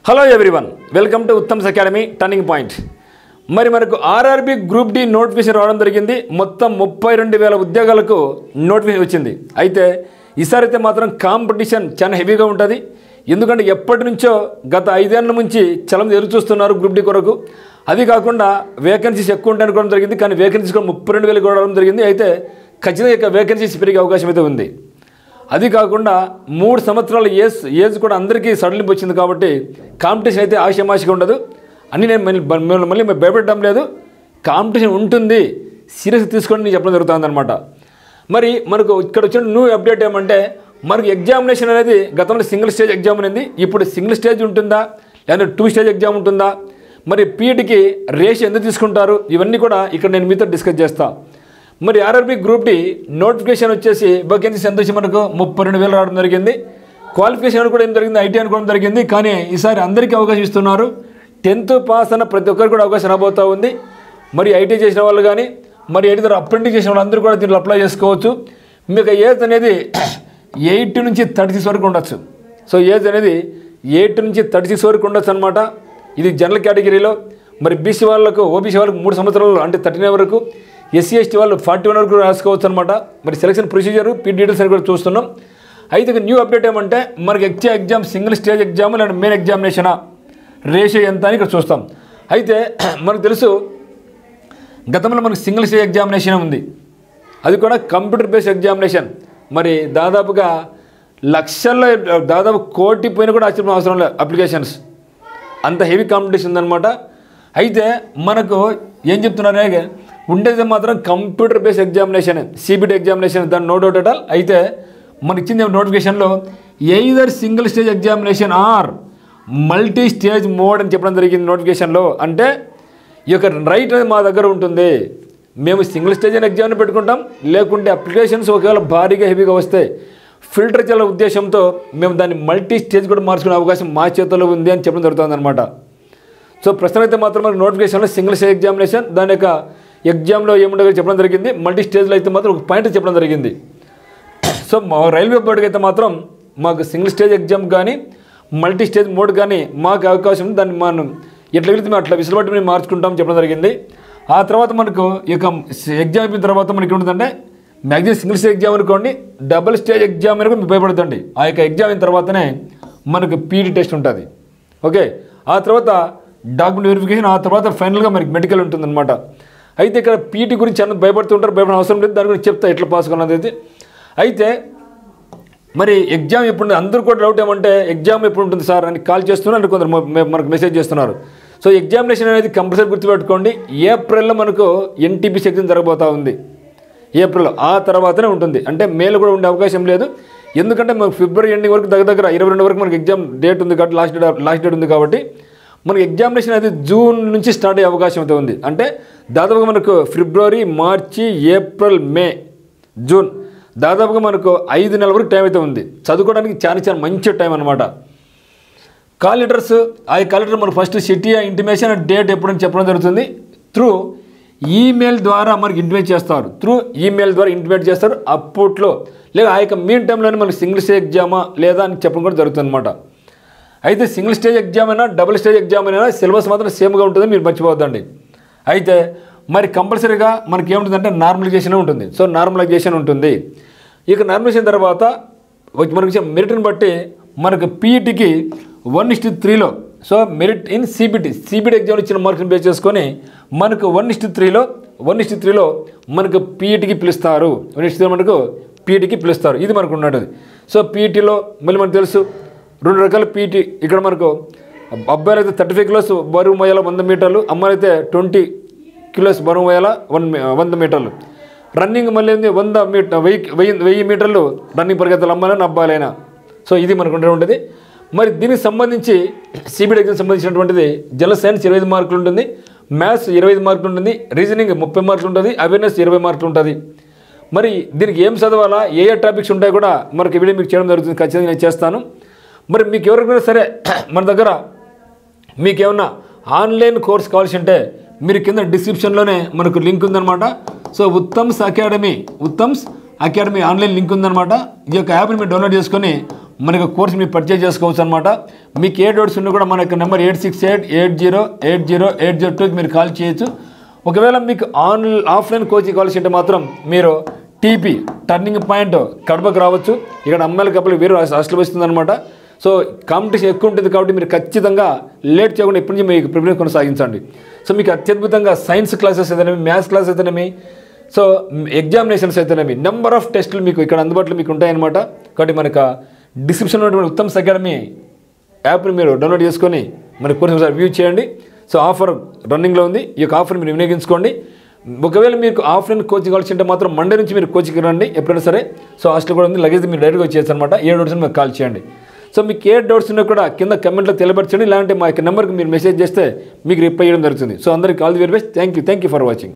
Hello everyone, welcome to Uttam's academy turning point. మరి మనకు RRB group D notification రావడం జరిగింది. మొత్తం 32,000 ఉద్యోగాలకు నోటిఫికేషన్ వచ్చింది. అయితే ఈసారి అయితే మాత్రం కాంపిటీషన్ చాలా హెవీగా ఉంటుంది. ఎందుకంటే ఎప్పటి నుంచో గత 5 ఏళ్ల నుంచి చలం ఎదురు చూస్తున్నారు గ్రూప్ డి కొరకు. అది కాకుండా వేకెన్సీస్ ఎక్కువ ఉంటాయి అనుకోవడం జరిగింది. కానీ వేకెన్సీస్ కూడా 32,000 కూడా రావడం జరిగింది. అయితే ఖచ్చితంగా ఇక వేకెన్సీస్ పెరిగే అవకాశం అయితే ఉంది. అది కాకుండా 3 సంవత్సరాల ఏజ్ కూడా అందరికీ సడలింపు వచ్చింది. కాబట్టి కాంపిటీషన్ అయితే ఆషామాషిగా ఉండదు అని నేను మళ్ళీ భయపెట్టడం లేదు. కాంపిటీషన్ ఉంటుంది, సీరియస్గా తీసుకొని నేను చెప్పడం జరుగుతుంది అనమాట. మరి మనకు ఇక్కడ వచ్చిన న్యూ అప్డేట్ ఏమంటే, మనకు ఎగ్జామినేషన్ అనేది గతంలో సింగిల్ స్టేజ్ ఎగ్జామ్ అనేది ఇప్పుడు సింగిల్ స్టేజ్ ఉంటుందా లేదా 2 స్టేజ్ ఎగ్జామ్ ఉంటుందా, మరి పీఈటీకి రేషియో ఎందుకు తీసుకుంటారు, ఇవన్నీ కూడా ఇక్కడ నేను మీతో డిస్కస్ చేస్తాను. మరి ఆర్ఆర్బీ గ్రూప్ డి నోటిఫికేషన్ వచ్చేసి వేకెన్సీస్ ఎంత వచ్చి మనకు 32,000 రావడం జరిగింది. క్వాలిఫికేషన్ కూడా ఏం జరిగింది, ఐటీ అనుకోవడం జరిగింది. కానీ ఈసారి అందరికీ అవకాశం ఇస్తున్నారు. 10th పాస్ అన్న ప్రతి ఒక్కరికి కూడా అవకాశం రాబోతూ ఉంది. మరి ఐటీ చేసిన వాళ్ళు కానీ మరి ఐటీ ద్వారా అప్రెంటిస్ చేసిన వాళ్ళు అందరూ కూడా దీంట్లో అప్లై చేసుకోవచ్చు. మీకు ఏజ్ అనేది 8 నుంచి 36 వరకు ఉండొచ్చు. సో ఏజ్ అనేది 8 నుంచి 36 వరకు ఉండొచ్చు అనమాట. ఇది జనరల్ కేటగిరీలో. మరి బీసీ వాళ్ళకు ఓబీసీ వాళ్ళకు 3 సంవత్సరాలు అంటే 39 వరకు, ఎస్సీ ఎస్టీ వాళ్ళు 41 వరకు రాసుకోవచ్చు అనమాట. మరి సెలక్షన్ ప్రొసీజర్ పీ డీటెయిల్స్ అని కూడా చూస్తున్నాం. అయితే న్యూ అప్డేట్ ఏమంటే, మనకి ఎగ్జామ్ సింగిల్ స్టేజ్ ఎగ్జామ్ లేదా మెయిన్ ఎగ్జామినేషనా, రేషియో ఎంత అని ఇక్కడ చూస్తాం. అయితే మనకు తెలుసు గతంలో మనకు సింగిల్ స్టేజ్ ఎగ్జామినేషన్ ఉంది. అది కూడా కంప్యూటర్ బేస్డ్ ఎగ్జామినేషన్. మరి దాదాపుగా లక్షల్లో దాదాపు 1 కోటి పోయినా కూడా ఆశ్చర్యం అవసరం లేదు అప్లికేషన్స్. అంత హెవీ కాంపిటీషన్ ఉందన్నమాట. అయితే మనకు ఏం చెప్తున్నారే, ఉండేది మాత్రం computer based examination, CBT examination, దాని నో డౌట్ అట్ ఆల్. అయితే మనకి ఇచ్చింది నోటిఫికేషన్లో either single stage examination or multi stage mode అని చెప్పడం జరిగింది నోటిఫికేషన్లో. అంటే ఈ యొక్క రైట్ అనేది మా దగ్గర ఉంటుంది. మేము సింగిల్ స్టేజ్ అని ఎగ్జామ్ని పెట్టుకుంటాం, లేకుంటే అప్లికేషన్స్ ఒకవేళ భారీగా హెవీగా వస్తే ఫిల్టర్ చేయాల ఉద్దేశంతో మేము దాన్ని మల్టీ స్టేజ్ కూడా మార్చుకునే అవకాశం మా చేతుల్లో ఉంది అని చెప్పడం జరుగుతుంది అనమాట. సో ప్రస్తుతం అయితే మాత్రం మనకు నోటిఫికేషన్లో సింగిల్ స్టేజ్ ఎగ్జామినేషన్, దాని యొక్క ఎగ్జామ్లో ఏముండగా చెప్పడం జరిగింది. మల్టీ స్టేజ్లో అయితే మాత్రం ఒక పాయింట్ చెప్పడం జరిగింది. సో మా రైల్వే బోర్డుకి అయితే మాత్రం మాకు సింగిల్ స్టేజ్ ఎగ్జామ్ కానీ మల్టీ స్టేజ్ మోడ్ కానీ మాకు అవకాశం ఉంది. దాన్ని మనం ఎట్లా వెళితే మేము అట్లా విసులుబాటు మేము మార్చుకుంటాం చెప్పడం జరిగింది. ఆ తర్వాత మనకు ఈ యొక్క ఎగ్జామ్ అయిపోయిన తర్వాత మనకి ఉంటుందంటే, మ్యాక్సిమం సింగిల్ స్టేజ్ ఎగ్జామ్ అనుకోండి, డబుల్ స్టేజ్ ఎగ్జామ్ అని మీకు భయపడుతుంది. ఆ యొక్క ఎగ్జామ్ అయిన తర్వాతనే మనకు పీఈటీ టెస్ట్ ఉంటుంది. ఓకే, ఆ తర్వాత డాక్యుమెంట్ వెరిఫికేషన్, ఆ తర్వాత ఫైనల్గా మనకి మెడికల్ ఉంటుందన్నమాట. అయితే ఇక్కడ పీఈటీ గురించి అన్నది భయపడుతుంటారు, భయపడిన అవసరం లేదు. దాని గురించి చెప్తా ఎట్లా పాస్ కొన్నది. అయితే మరి ఎగ్జామ్ ఎప్పుడు, అందరూ కూడా డౌట్ ఏమంటే ఎగ్జామ్ ఎప్పుడు ఉంటుంది సార్ అని కాల్ చేస్తున్నారు, కొందరు మనకు మెసేజ్ చేస్తున్నారు. సో ఎగ్జామినేషన్ అనేది కంపల్సరీ గుర్తుపెట్టుకోండి, ఏప్రిల్లో మనకు ఎన్టీపీసీ ఎగ్జామ్ జరగబోతూ ఉంది. ఏప్రిల్లో ఆ తర్వాతనే ఉంటుంది. అంటే మేలో కూడా ఉండే అవకాశం లేదు. ఎందుకంటే మనకు ఫిబ్రవరి ఎండింగ్ వరకు దగ్గర 22 వరకు మనకి ఎగ్జామ్ డేట్ ఉంది కాబట్టి, లాస్ట్ డేట్ ఉంది కాబట్టి మనకి ఎగ్జామినేషన్ అనేది జూన్ నుంచి స్టార్ట్ అయ్యే అవకాశం అయితే ఉంది. అంటే దాదాపుగా మనకు ఫిబ్రవరి, మార్చి, ఏప్రిల్, మే, జూన్ దాదాపుగా మనకు 5 నెలల వరకు టైం అయితే ఉంది. చదువుకోవడానికి చాలా మంచి టైం అనమాట. కాల్ లెటర్స్, ఆ కాల్ లెటర్ మనకు ఫస్ట్ సిటీ ఇంటిమేషన్ డేట్ ఎప్పుడని చెప్పడం జరుగుతుంది. త్రూ ఈమెయిల్ ద్వారా మనకి ఇంటిమేట్ చేస్తారు. అప్పట్లో లేదా ఆ యొక్క మీన్ టైంలోనే మనకి సింగిల్ స్టేజ్ ఎగ్జామా లేదా అని చెప్పడం కూడా జరుగుతుంది అనమాట. అయితే సింగిల్ స్టేజ్ ఎగ్జామ్ అయినా డబుల్ స్టేజ్ ఎగ్జామ్ అయినా సిలబస్ మాత్రం సేమ్గా ఉంటుంది, మీరు మర్చిపోవద్దండి. అయితే మరి కంపల్సరీగా మనకి ఏముంటుందంటే నార్మలైజేషన్ ఉంటుంది. సో నార్మలైజేషన్ ఉంటుంది. ఇక నార్మలైజేషన్ తర్వాత మనకి మెరిట్ని బట్టి మనకు పీఈటీకి 1:3లో, so merit in CBT exam ఇచ్చిన మార్క్స్ని బేస్ చేసుకొని మనకు 1:3లో మనకు పీఈటీకి పిలుస్తారు. 1:3 మనకు పీఈటీకి పిలుస్తారు. ఇది మనకు ఉన్నది. సో పీఈటీలో మళ్ళీ మనకు తెలుసు 2 రకాల పీఈటీ. ఇక్కడ మనకు అబ్బాయిలు అయితే 35 కిలోస్ బరువు మోయాల 100 మీటర్లు, అమ్మాయిలు అయితే 20 కిలోస్ బరువు మోయాల 100 మీటర్లు. రన్నింగ్ మళ్ళీ 1000 మీటర్లు రన్నింగ్ పరిగెత్తాలి అమ్మాయిలైనా అబ్బాయిలైనా. సో ఇది మనకు ఉంటుంది. మరి దీనికి సంబంధించి సిబిటి ఎగ్జామ్ సంబంధించినటువంటిది జనరల్ సైన్స్ 25 మార్కులు ఉంటుంది, మ్యాథ్స్ 25 మార్కులు ఉంటుంది, రీజనింగ్ 30 మార్కులు ఉంటుంది, అవేర్నెస్ 20 మార్కులు ఉంటుంది. మరి దీనికి ఏం చదవాలా, ఏ టాపిక్స్ ఉంటాయి కూడా మనకి వీడియో మీకు చేయడం జరుగుతుంది. ఖచ్చితంగా నేను చేస్తాను. మరి మీకు ఎవరికైనా సరే మన దగ్గర మీకేమన్నా ఆన్లైన్ కోర్స్ కావాల్సి ఉంటే మీరు కింద డిస్క్రిప్షన్లోనే మనకు లింక్ ఉందన్నమాట. So Uttam's academy online link ఉందన్నమాట. ఈ యొక్క యాప్ని మీరు డౌన్లోడ్ చేసుకొని మనకు కోర్స్ మీరు పర్చేజ్ చేసుకోవచ్చు అనమాట. మీకు ఏ డౌట్స్ ఉన్నా కూడా మన యొక్క నెంబర్ 8688080802కి మీరు కాల్ చేయొచ్చు. ఒకవేళ మీకు ఆఫ్లైన్ కోచింగ్ కావాల్సి ఉంటే మాత్రం మీరు టీపీ టర్నింగ్ పాయింట్ కడపకు రావచ్చు. ఇక్కడ అమ్మాయిల కప్పులు వేరు హాస్టల్ వస్తుంది అనమాట. సో కాంపిటీషన్ ఎక్కువ ఉంటుంది కాబట్టి మీరు ఖచ్చితంగా లేట్ చేయకుండా ఇప్పటి నుంచి మీకు ప్రిపరేషన్ కొనసాగించండి. సో మీకు అత్యద్భుతంగా సైన్స్ క్లాసెస్ అయితేనేమి, మ్యాథ్స్ క్లాస్ అయితేనేమి, సో ఎగ్జామినేషన్స్ అయితేనేమి నెంబర్ ఆఫ్ టెస్టులు మీకు ఇక్కడ అందుబాటులో మీకు ఉంటాయన్నమాట. కాబట్టి మనకు డిస్క్రిప్షన్లో ఉన్నటువంటి ఉత్తమ్ అకాడమీ యాప్ని మీరు డౌన్లోడ్ చేసుకొని మన కోర్స్ వ్యూ చేయండి. సో ఆఫర్ రన్నింగ్లో ఉంది. ఈ యొక్క ఆఫర్ మీరు వినియోగించుకోండి. ఒకవేళ మీకు ఆఫ్లైన్ కోచింగ్ కావాల్సి ఉంటే మాత్రం మండే నుంచి మీరు కోచింగ్ రండి ఎప్పుడైనా సరే. సో హాస్టల్ కూడా ఉంది, లగేజ్ మీరు డైరెక్ట్గా వచ్చేసి అనమాట. ఏ డౌట్స్ మీకు కాల్ చేయండి. సో మీకు ఏ డౌట్స్ ఉన్నా కూడా కింద కమెంట్లో తెలియపరచండి. ఇలాంటి మా యొక్క నెంబర్కి మీరు మెసేజ్ చేస్తే మీకు రిప్లై చేయడం జరుగుతుంది. సో అందరికీ all the very best. Thank you for watching.